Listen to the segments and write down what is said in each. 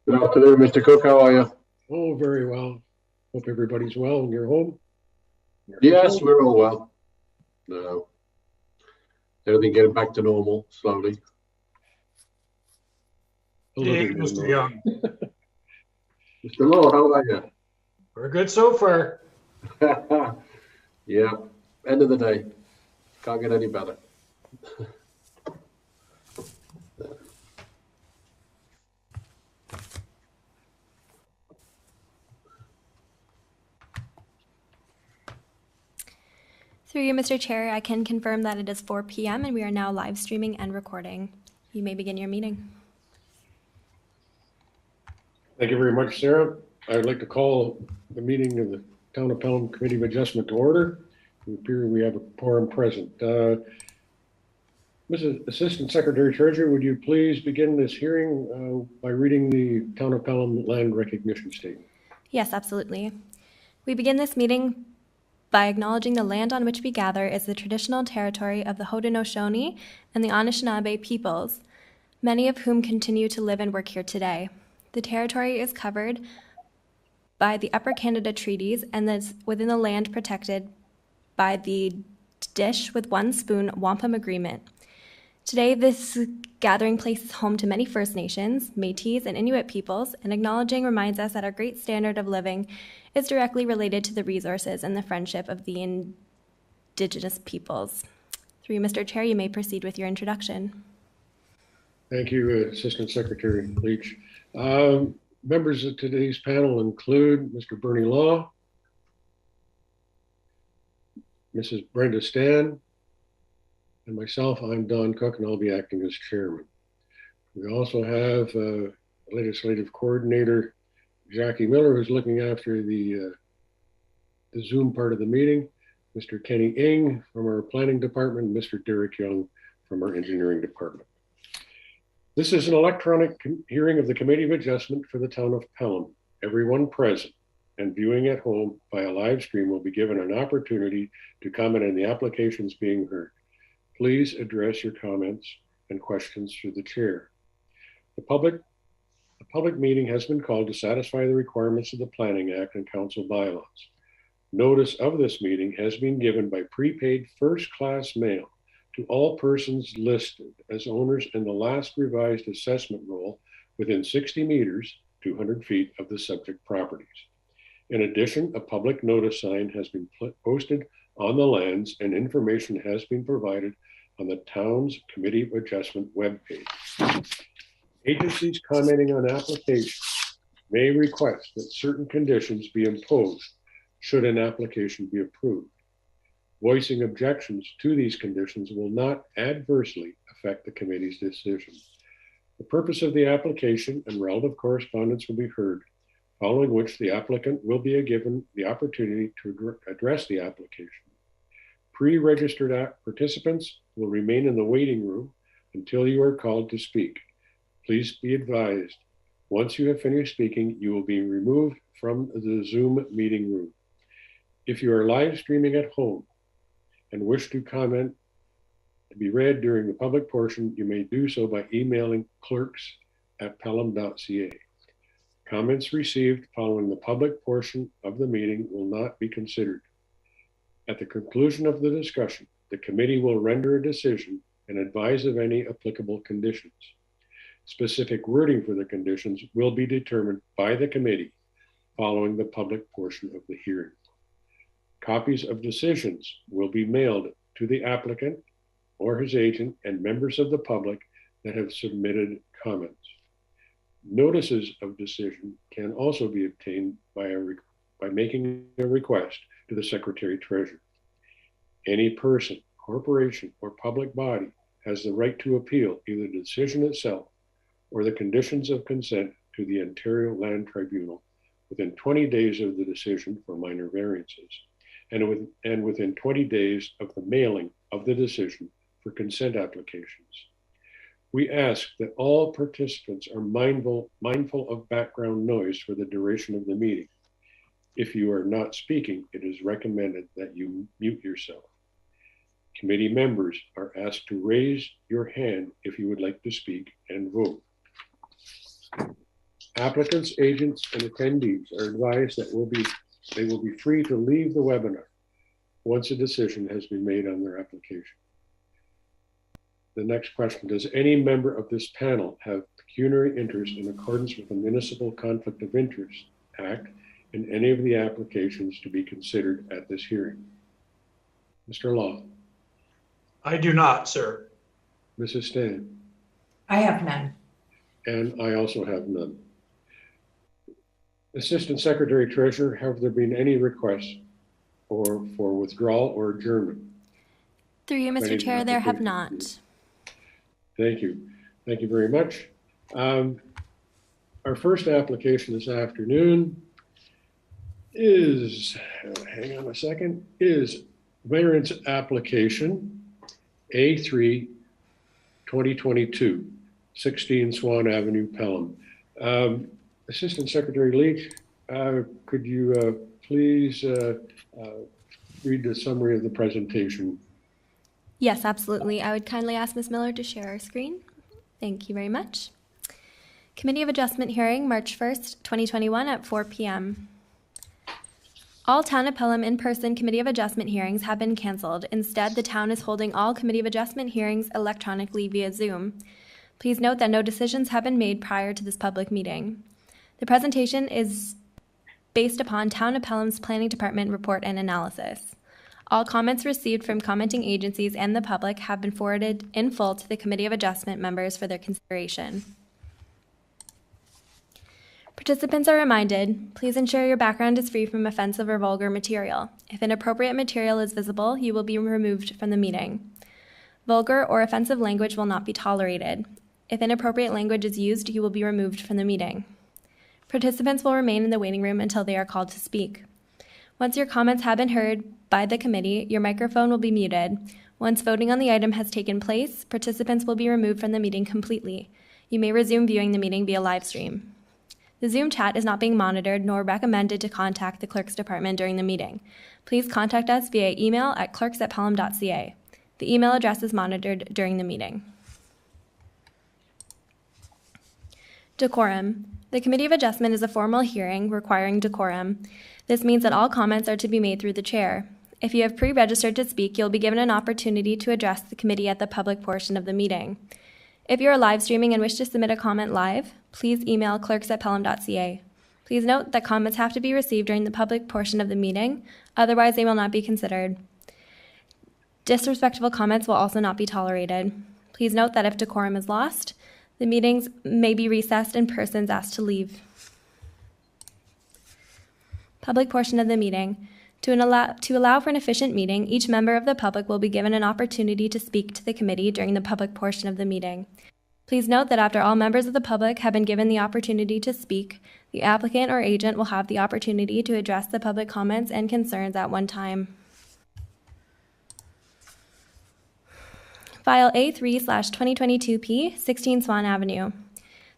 Good afternoon, Mr. Cook. How are you? Oh, very well. Hope everybody's well in your home. Yes, we're all well. No, everything getting back to normal slowly. Hey, Mr. Young. Mr. Lord, how are you? We're good so far. Yeah, end of the day. Can't get any better. Through you, Mr. Chair, I can confirm that it is 4 p.m. and we are now live streaming and recording. You may begin your meeting. Thank you very much, Sarah. I would like to call the meeting of the Town of Pelham Committee of Adjustment to order. It appears we have a quorum present. Mrs. Assistant Secretary Treasurer, would you please begin this hearing by reading the Town of Pelham Land Recognition Statement? Yes, absolutely. We begin this meeting by acknowledging the land on which we gather is the traditional territory of the Haudenosaunee and the Anishinaabe peoples, many of whom continue to live and work here today. The territory is covered by the Upper Canada Treaties and is within the land protected by the Dish with One Spoon Wampum Agreement. Today, this gathering place is home to many First Nations, Métis, and Inuit peoples, and acknowledging reminds us that our great standard of living is directly related to the resources and the friendship of the Indigenous peoples. Through you, Mr. Chair, you may proceed with your introduction. Thank you, Assistant Secretary Leach. Members of today's panel include Mr. Bernie Law, Mrs. Brenda Stan, and myself. I'm Don Cook, and I'll be acting as chairman. We also have legislative coordinator Jackie Miller, who's looking after the Zoom part of the meeting, Mr. Kenny Ng from our planning department, and Mr. Derek Young from our engineering department. This is an electronic hearing of the Committee of Adjustment for the Town of Pelham. Everyone present and viewing at home via live stream will be given an opportunity to comment on the applications being heard. Please address your comments and questions through the chair. The public meeting has been called to satisfy the requirements of the Planning Act and Council bylaws. Notice of this meeting has been given by prepaid first-class mail to all persons listed as owners in the last revised assessment roll within 60 meters, 200 feet of the subject properties. In addition, a public notice sign has been posted on the lands and information has been provided on the town's Committee of Adjustment webpage. Agencies commenting on applications may request that certain conditions be imposed should an application be approved. Voicing objections to these conditions will not adversely affect the committee's decision. The purpose of the application and relative correspondence will be heard, following which the applicant will be given the opportunity to address the application. Pre-registered participants will remain in the waiting room until you are called to speak. Please be advised, once you have finished speaking, you will be removed from the Zoom meeting room. If you are live streaming at home and wish to comment to be read during the public portion, you may do so by emailing clerks@pelham.ca. Comments received following the public portion of the meeting will not be considered. At the conclusion of the discussion, the committee will render a decision and advise of any applicable conditions. Specific wording for the conditions will be determined by the committee following the public portion of the hearing. Copies of decisions will be mailed to the applicant or his agent and members of the public that have submitted comments. Notices of decision can also be obtained by making a request to the Secretary Treasurer. Any person, corporation, or public body has the right to appeal either the decision itself or the conditions of consent to the Ontario Land Tribunal within 20 days of the decision for minor variances, and within 20 days of the mailing of the decision for consent applications. We ask that all participants are mindful of background noise for the duration of the meeting. If you are not speaking, it is recommended that you mute yourself. Committee members are asked to raise your hand if you would like to speak and vote. Applicants, agents, and attendees are advised that they will be free to leave the webinar once a decision has been made on their application. The next question, does any member of this panel have pecuniary interest in accordance with the Municipal Conflict of Interest Act in any of the applications to be considered at this hearing? Mr. Law. I do not, sir. Mrs. Stan. I have none. And I also have none. Assistant Secretary Treasurer, have there been any requests for withdrawal or adjournment? Through you, Mr. Chair, there have not. Thank you. Thank you very much. Our first application this afternoon is, hang on a second, is variance application A3 2022, 16 Swan Avenue, Pelham. Assistant Secretary Leach, could you please read the summary of the presentation? Yes, absolutely. I would kindly ask Ms. Miller to share our screen. Thank you very much. Committee of Adjustment hearing, March 1st, 2021 at 4 p.m. All Town of Pelham in-person Committee of Adjustment hearings have been canceled. Instead, the town is holding all Committee of Adjustment hearings electronically via Zoom. Please note that no decisions have been made prior to this public meeting. The presentation is based upon Town of Pelham's Planning Department report and analysis. All comments received from commenting agencies and the public have been forwarded in full to the Committee of Adjustment members for their consideration. Participants are reminded, please ensure your background is free from offensive or vulgar material. If inappropriate material is visible, you will be removed from the meeting. Vulgar or offensive language will not be tolerated. If inappropriate language is used, you will be removed from the meeting. Participants will remain in the waiting room until they are called to speak. Once your comments have been heard by the committee, your microphone will be muted. Once voting on the item has taken place, participants will be removed from the meeting completely. You may resume viewing the meeting via live stream. The Zoom chat is not being monitored nor recommended to contact the Clerk's Department during the meeting. Please contact us via email at clerks@pelham.ca. The email address is monitored during the meeting. Decorum. The Committee of Adjustment is a formal hearing requiring decorum. This means that all comments are to be made through the chair. If you have pre-registered to speak, you'll be given an opportunity to address the committee at the public portion of the meeting. If you are live streaming and wish to submit a comment live, please email clerks@pelham.ca. Please note that comments have to be received during the public portion of the meeting, otherwise they will not be considered. Disrespectful comments will also not be tolerated. Please note that if decorum is lost, the meetings may be recessed and persons asked to leave. Public portion of the meeting. To allow for an efficient meeting, each member of the public will be given an opportunity to speak to the committee during the public portion of the meeting. Please note that after all members of the public have been given the opportunity to speak, the applicant or agent will have the opportunity to address the public comments and concerns at one time. File A3/2022P, 16 Swan Avenue.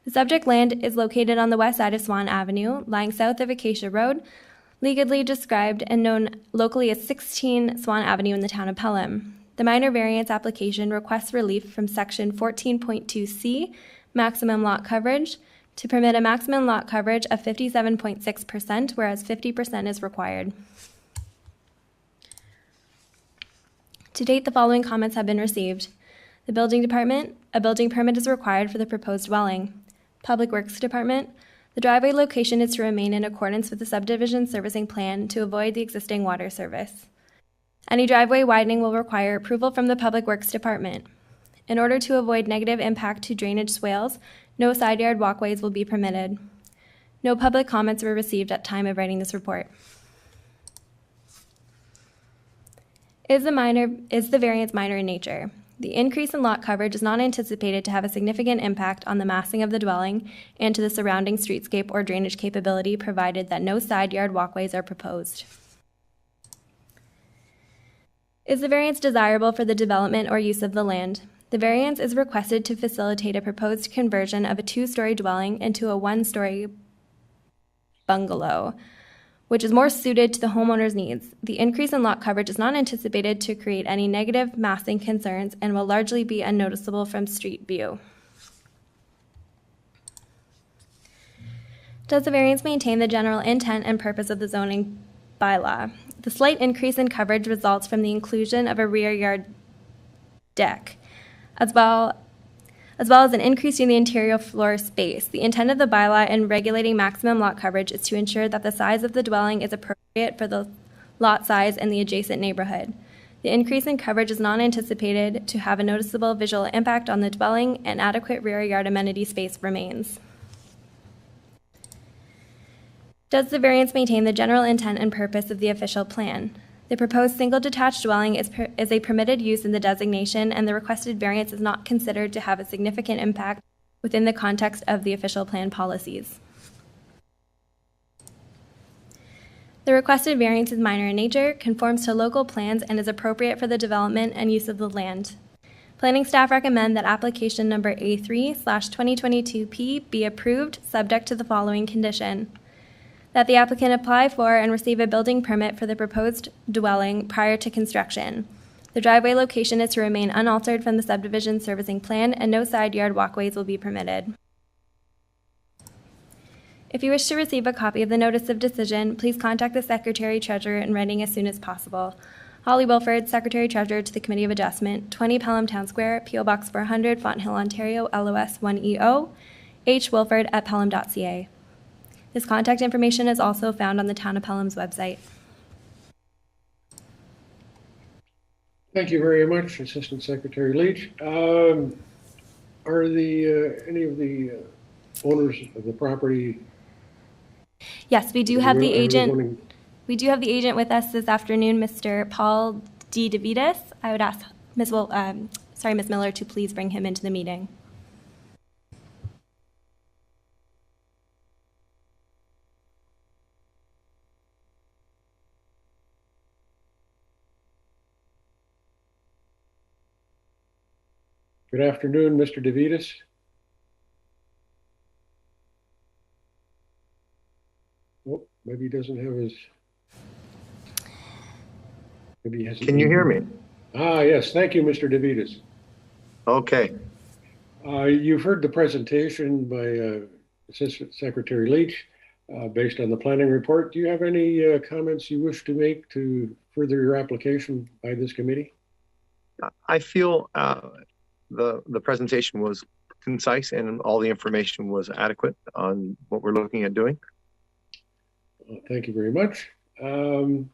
The subject land is located on the west side of Swan Avenue, lying south of Acacia Road, legally described and known locally as 16 Swan Avenue in the town of Pelham. The minor variance application requests relief from section 14.2C, maximum lot coverage, to permit a maximum lot coverage of 57.6%, whereas 50% is required. To date, the following comments have been received. The Building Department, a building permit is required for the proposed dwelling. Public Works Department, the driveway location is to remain in accordance with the subdivision servicing plan to avoid the existing water service. Any driveway widening will require approval from the Public Works Department. In order to avoid negative impact to drainage swales, no side yard walkways will be permitted. No public comments were received at time of writing this report. Is the variance minor in nature? The increase in lot coverage is not anticipated to have a significant impact on the massing of the dwelling and to the surrounding streetscape or drainage capability, provided that no side yard walkways are proposed. Is the variance desirable for the development or use of the land? The variance is requested to facilitate a proposed conversion of a two-story dwelling into a one-story bungalow, which is more suited to the homeowner's needs. The increase in lot coverage is not anticipated to create any negative massing concerns and will largely be unnoticeable from street view. Does the variance maintain the general intent and purpose of the zoning bylaw? The slight increase in coverage results from the inclusion of a rear yard deck, as well as an increase in the interior floor space. The intent of the bylaw in regulating maximum lot coverage is to ensure that the size of the dwelling is appropriate for the lot size and the adjacent neighborhood. The increase in coverage is not anticipated to have a noticeable visual impact on the dwelling, and adequate rear yard amenity space remains. Does the variance maintain the general intent and purpose of the official plan? The proposed single detached dwelling is a permitted use in the designation, and the requested variance is not considered to have a significant impact within the context of the official plan policies. The requested variance is minor in nature, conforms to local plans, and is appropriate for the development and use of the land. Planning staff recommend that application number A3/2022P be approved, subject to the following condition: that the applicant apply for and receive a building permit for the proposed dwelling prior to construction. The driveway location is to remain unaltered from the subdivision servicing plan, and no side yard walkways will be permitted. If you wish to receive a copy of the notice of decision, please contact the Secretary Treasurer in writing as soon as possible. Holly Wilford, Secretary Treasurer to the Committee of Adjustment, 20 Pelham Town Square, P.O. Box 400, Fonthill, Ontario, LOS 1EO, hwilford@pelham.ca. This contact information is also found on the Town of Pelham's website. Thank you very much, Assistant Secretary Leach. Are any of the owners of the property? Yes, we do have the agent. We do have the agent with us this afternoon, Mr. Paul D. DeVitis. I would ask Ms. Miller to please bring him into the meeting. Good afternoon, Mr. DeVitis. Oh, maybe he doesn't have his. Maybe he hasn't. Can you hear me? Ah, yes. Thank you, Mr. DeVitis. Okay. You've heard the presentation by Assistant Secretary Leach based on the planning report. Do you have any comments you wish to make to further your application by this committee? I feel the presentation was concise and all the information was adequate on what we're looking at doing. Thank you very much. Do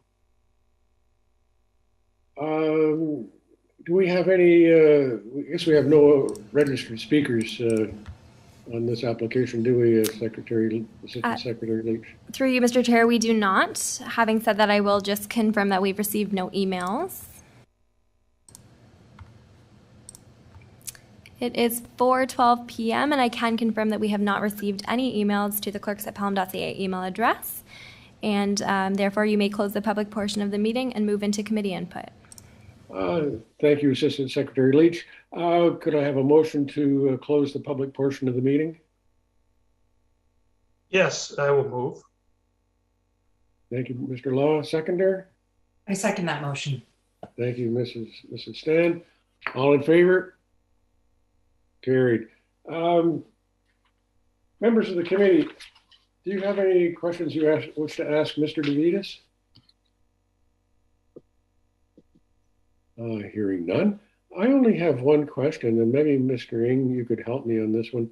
we have any, I guess we have no registered speakers on this application, do we, Assistant Secretary Leach? Through you, Mr. Chair, we do not. Having said that, I will just confirm that we've received no emails. It is 4:12 p.m. and I can confirm that we have not received any emails to the clerks@pelham.ca email address, and therefore you may close the public portion of the meeting and move into committee input. Thank you, Assistant Secretary Leach. Could I have a motion to close the public portion of the meeting? Yes, I will move. Thank you, Mr. Law. Seconder? I second that motion. Thank you, Mrs. Stan. All in favor? Carried. Members of the committee, do you have any questions you wish to ask Mr. DeVitis? Hearing none. I only have one question, and maybe Mr. Ng, you could help me on this one.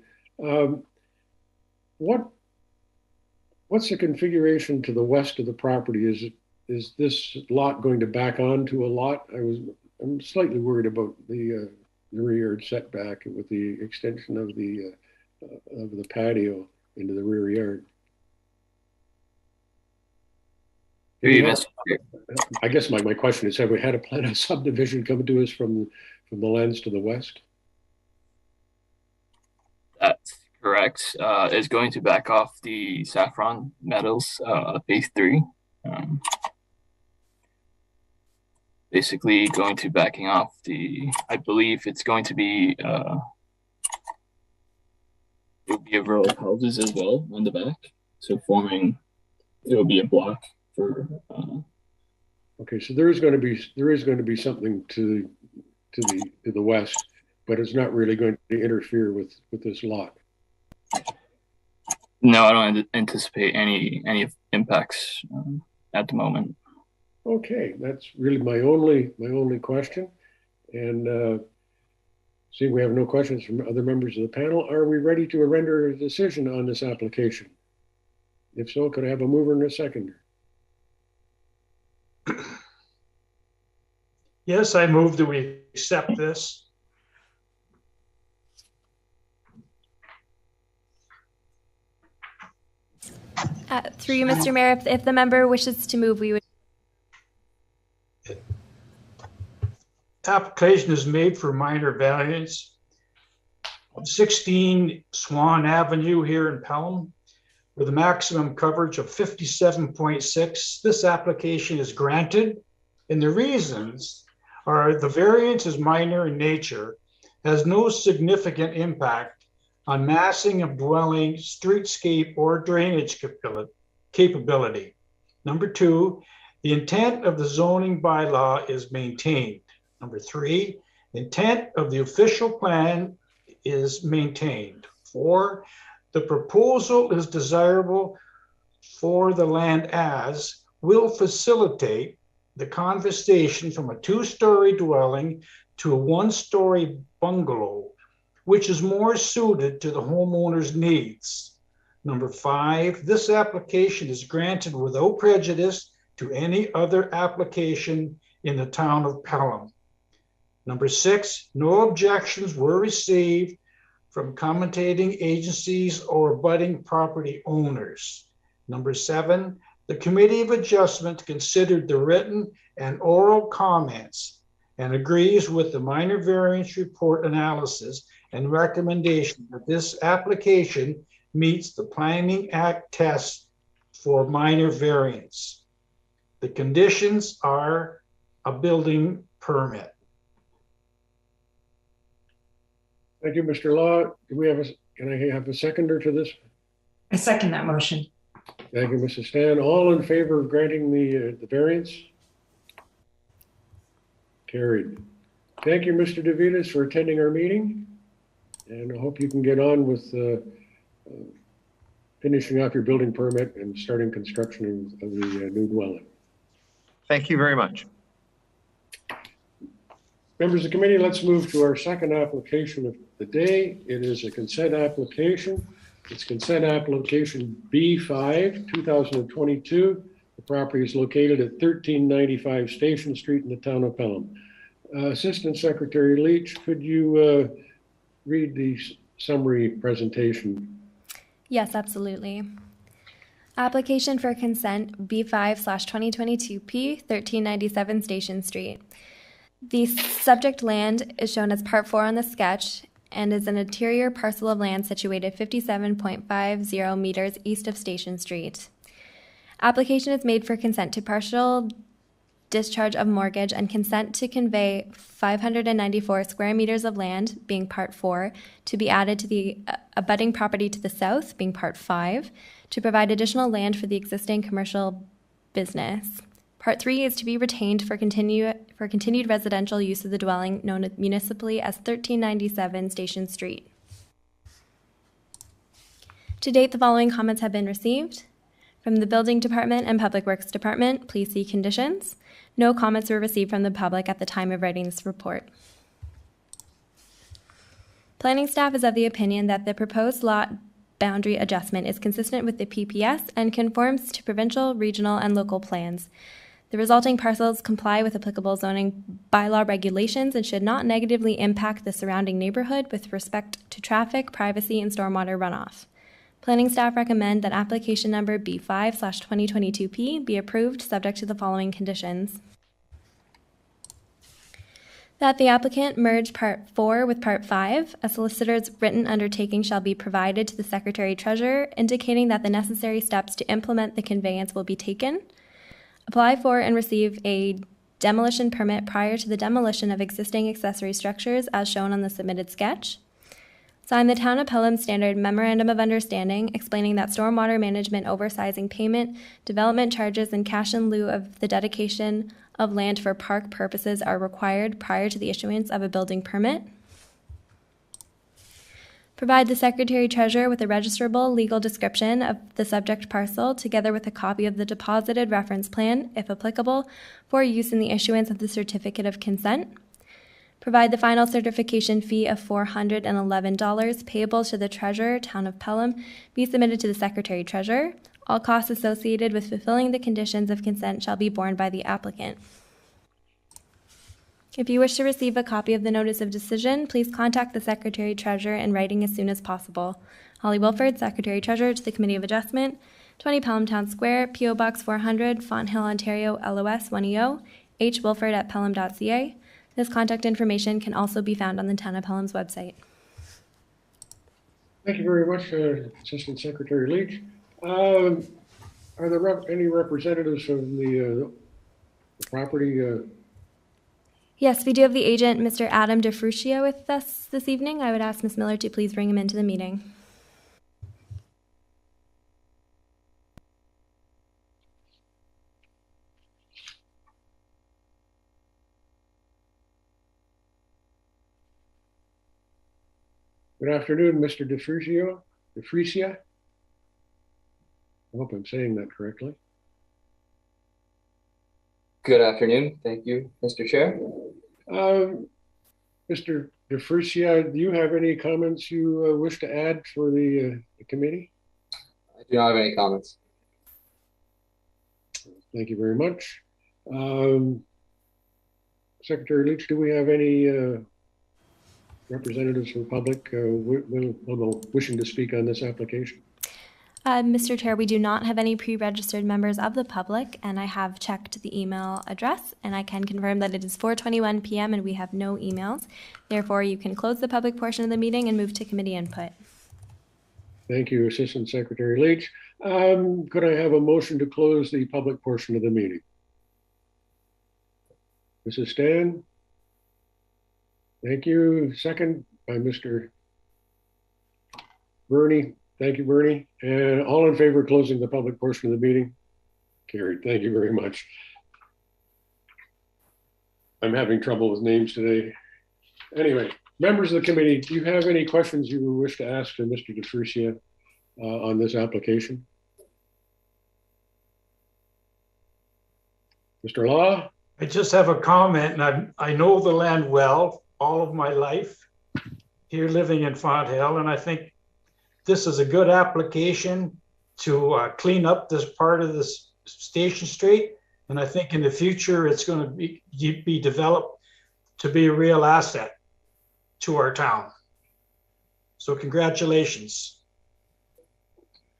What's the configuration to the west of the property? Is this lot going to back onto a lot? I'm slightly worried about the rear yard setback with the extension of the patio into the rear yard. I guess my question is, have we had a plan of subdivision come to us from the lands to the west? That's correct. It's going to back off the Saffron Meadows phase 3. Basically going to backing off I believe it's going to be it will be a row of houses as well on the back. So it will be a block for okay, so there is going to be something to the west, but it's not really going to interfere with this lot. No, I don't anticipate any impacts at the moment. Okay, that's really my only question. And seeing we have no questions from other members of the panel, are we ready to render a decision on this application? If so, could I have a mover and a seconder? Yes, I move that we accept this. Through you, Mr. Mayor, if the member wishes to move, we would. Application is made for minor variance. 16 Swan Avenue here in Pelham, with a maximum coverage of 57.6. This application is granted, and the reasons are the variance is minor in nature, has no significant impact on massing of dwelling, streetscape, or drainage capability. Number 2, the intent of the zoning bylaw is maintained. Number 3, intent of the official plan is maintained. 4, the proposal is desirable for the land as will facilitate the conversion from a 2-story dwelling to a 1-story bungalow, which is more suited to the homeowner's needs. Number 5, this application is granted without prejudice to any other application in the town of Pelham. Number 6, no objections were received from commentating agencies or abutting property owners. Number 7, the Committee of Adjustment considered the written and oral comments and agrees with the minor variance report analysis and recommendation that this application meets the Planning Act test for minor variance. The conditions are a building permit. Thank you, Mr. Law. Do we have can I have a seconder to this? I second that motion. Thank you, Mrs. Stan. All in favor of granting the variance? Carried. Thank you, Mr. DeVitas, for attending our meeting. And I hope you can get on with finishing off your building permit and starting construction of the new dwelling. Thank you very much. Members of the committee, let's move to our second application of the day. It is a consent application. It's consent application B5, 2022. The property is located at 1395 Station Street in the town of Pelham. Assistant Secretary Leach, could you read the summary presentation? Yes, absolutely. Application for consent B5/2022P 1397 Station Street. The subject land is shown as Part 4 on the sketch and is an interior parcel of land situated 57.50 meters east of Station Street. Application is made for consent to partial discharge of mortgage and consent to convey 594 square meters of land, being Part 4, to be added to the abutting property to the south, being Part 5, to provide additional land for the existing commercial business. Part 3 is to be retained for continued residential use of the dwelling known municipally as 1397 Station Street. To date, the following comments have been received. From the Building Department and Public Works Department, please see conditions. No comments were received from the public at the time of writing this report. Planning staff is of the opinion that the proposed lot boundary adjustment is consistent with the PPS and conforms to provincial, regional, and local plans. The resulting parcels comply with applicable zoning bylaw regulations and should not negatively impact the surrounding neighborhood with respect to traffic, privacy, and stormwater runoff. Planning staff recommend that application number B5/2022P be approved subject to the following conditions. That the applicant merge Part 4 with Part 5. A solicitor's written undertaking shall be provided to the Secretary-Treasurer indicating that the necessary steps to implement the conveyance will be taken. Apply for and receive a demolition permit prior to the demolition of existing accessory structures as shown on the submitted sketch. Sign the Town of Pelham Standard Memorandum of Understanding explaining that stormwater management oversizing payment, development charges, and cash in lieu of the dedication of land for park purposes are required prior to the issuance of a building permit. Provide the Secretary Treasurer with a registrable legal description of the subject parcel, together with a copy of the deposited reference plan, if applicable, for use in the issuance of the certificate of consent. Provide the final certification fee of $411 payable to the Treasurer, Town of Pelham, be submitted to the Secretary Treasurer. All costs associated with fulfilling the conditions of consent shall be borne by the applicant. If you wish to receive a copy of the Notice of Decision, please contact the Secretary Treasurer in writing as soon as possible. Holly Wilford, Secretary Treasurer to the Committee of Adjustment, 20 Pelham Town Square, P.O. Box 400, Fonthill, Ontario, LOS 1EO, hwilford@pelham.ca. This contact information can also be found on the Town of Pelham's website. Thank you very much, Assistant Secretary Leach. Are there any representatives from the property? Yes, we do have the agent, Mr. Adam DeFrucio, with us this evening. I would ask Ms. Miller to please bring him into the meeting. Good afternoon, Mr. DeFrucio. I hope I'm saying that correctly. Good afternoon. Thank you, Mr. Chair. Mr. DeFrucio, do you have any comments you wish to add for the committee? I do not have any comments. Thank you very much. Secretary Leach, do we have any representatives from the public wishing to speak on this application? Mr. Chair, we do not have any pre-registered members of the public, and I have checked the email address, and I can confirm that it is 4:21 p.m. and we have no emails. Therefore, you can close the public portion of the meeting and move to committee input. Thank you, Assistant Secretary Leach. Could I have a motion to close the public portion of the meeting? Mrs. Stan? Thank you. Second by Mr. Bernie. Thank you, Bernie. And all in favor of closing the public portion of the meeting? Carried. Thank you very much. I'm having trouble with names today. Anyway, members of the committee, do you have any questions you wish to ask to Mr. DeFrucio on this application? Mr. Law? I just have a comment, and I know the land well all of my life here living in Fonthill, and I think this is a good application to clean up this part of this Station Street. And I think in the future, it's going to be developed to be a real asset to our town. So congratulations.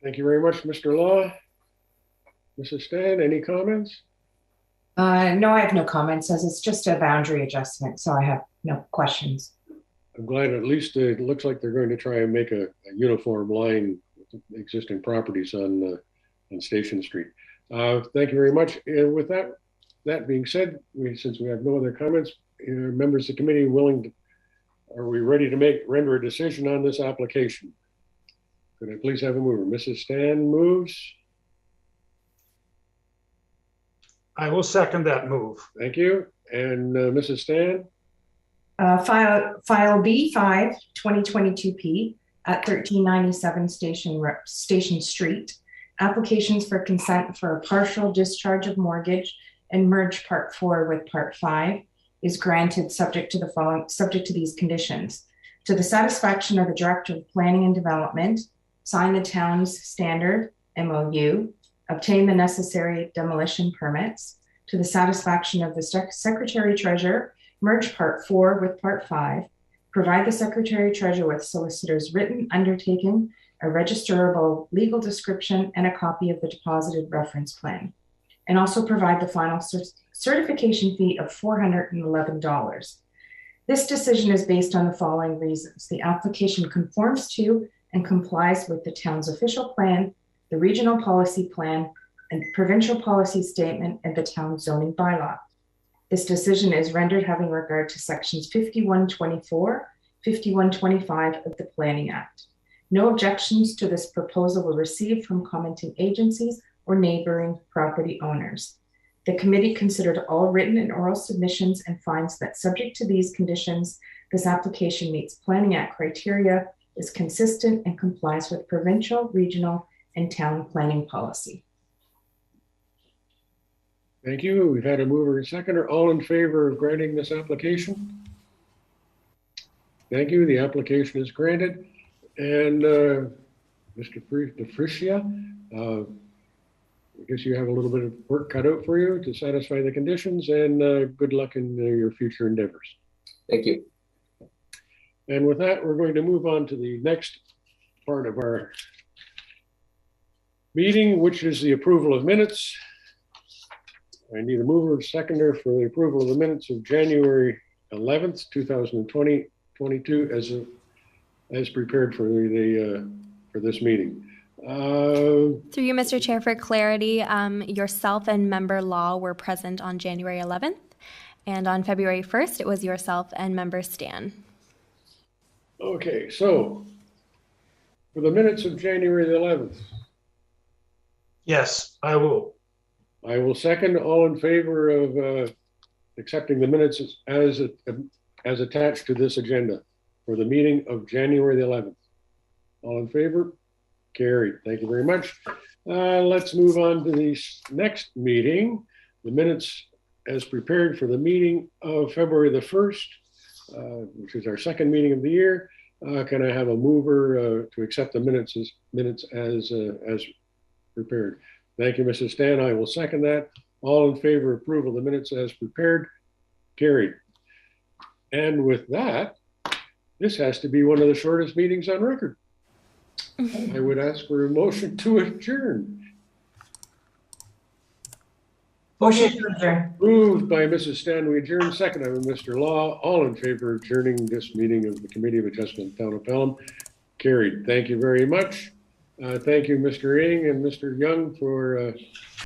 Thank you very much, Mr. Law. Mrs. Stan, any comments? No, I have no comments, as it's just a boundary adjustment, so I have no questions. I'm glad at least it looks like they're going to try and make a uniform line with existing properties on Station Street. Thank you very much. And with that being said, since we have no other comments, members of the committee are we ready to render a decision on this application? Could I please have a mover? Mrs. Stan moves. I will second that move. Thank you. And Mrs. Stan? File B5 2022P at 1397 Station Street. Applications for consent for a partial discharge of mortgage and merge Part 4 with Part 5 is granted subject to these conditions. To the satisfaction of the Director of Planning and Development, sign the town's standard MOU, obtain the necessary demolition permits. To the satisfaction of the Secretary Treasurer, merge Part 4 with Part 5, provide the Secretary Treasurer with solicitor's written undertaking, a registerable legal description, and a copy of the deposited reference plan, and also provide the final certification fee of $411. This decision is based on the following reasons. The application conforms to and complies with the town's official plan, the regional policy plan, and provincial policy statement, and the town zoning bylaw. This decision is rendered having regard to sections 5124, 5125 of the Planning Act. No objections to this proposal were received from commenting agencies or neighboring property owners. The committee considered all written and oral submissions and finds that subject to these conditions, this application meets Planning Act criteria is consistent and complies with provincial, regional, and town planning policy. Thank you. We've had a mover and seconder. All in favor of granting this application? Thank you. The application is granted. And Mr. DeFricia, I guess you have a little bit of work cut out for you to satisfy the conditions, and good luck in your future endeavors. Thank you. And with that, we're going to move on to the next part of our meeting, which is the approval of minutes. I need a mover and seconder for the approval of the minutes of January 11th, 2022 as prepared for this meeting. Through you, Mr. Chair, for clarity, yourself and member Law were present on January 11th, and on February 1st, it was yourself and member Stan. Okay, so for the minutes of January the 11th. Yes, I will. I will second. All in favor of accepting the minutes as attached to this agenda for the meeting of January the 11th. All in favor? Carried. Thank you very much. Let's move on to the next meeting. The minutes as prepared for the meeting of February the 1st, which is our second meeting of the year. Can I have a mover to accept the minutes as prepared? Thank you, Mrs. Stan. I will second that. All in favor of approval of the minutes as prepared? Carried. And with that, this has to be one of the shortest meetings on record. I would ask for a motion to adjourn. Motion to adjourn. Moved by Mrs. Stan, we adjourn. Seconded by Mr. Law. All in favor of adjourning this meeting of the Committee of Adjustment Town of Pelham? Carried. Thank you very much. Thank you, Mr. Ng and Mr. Young, for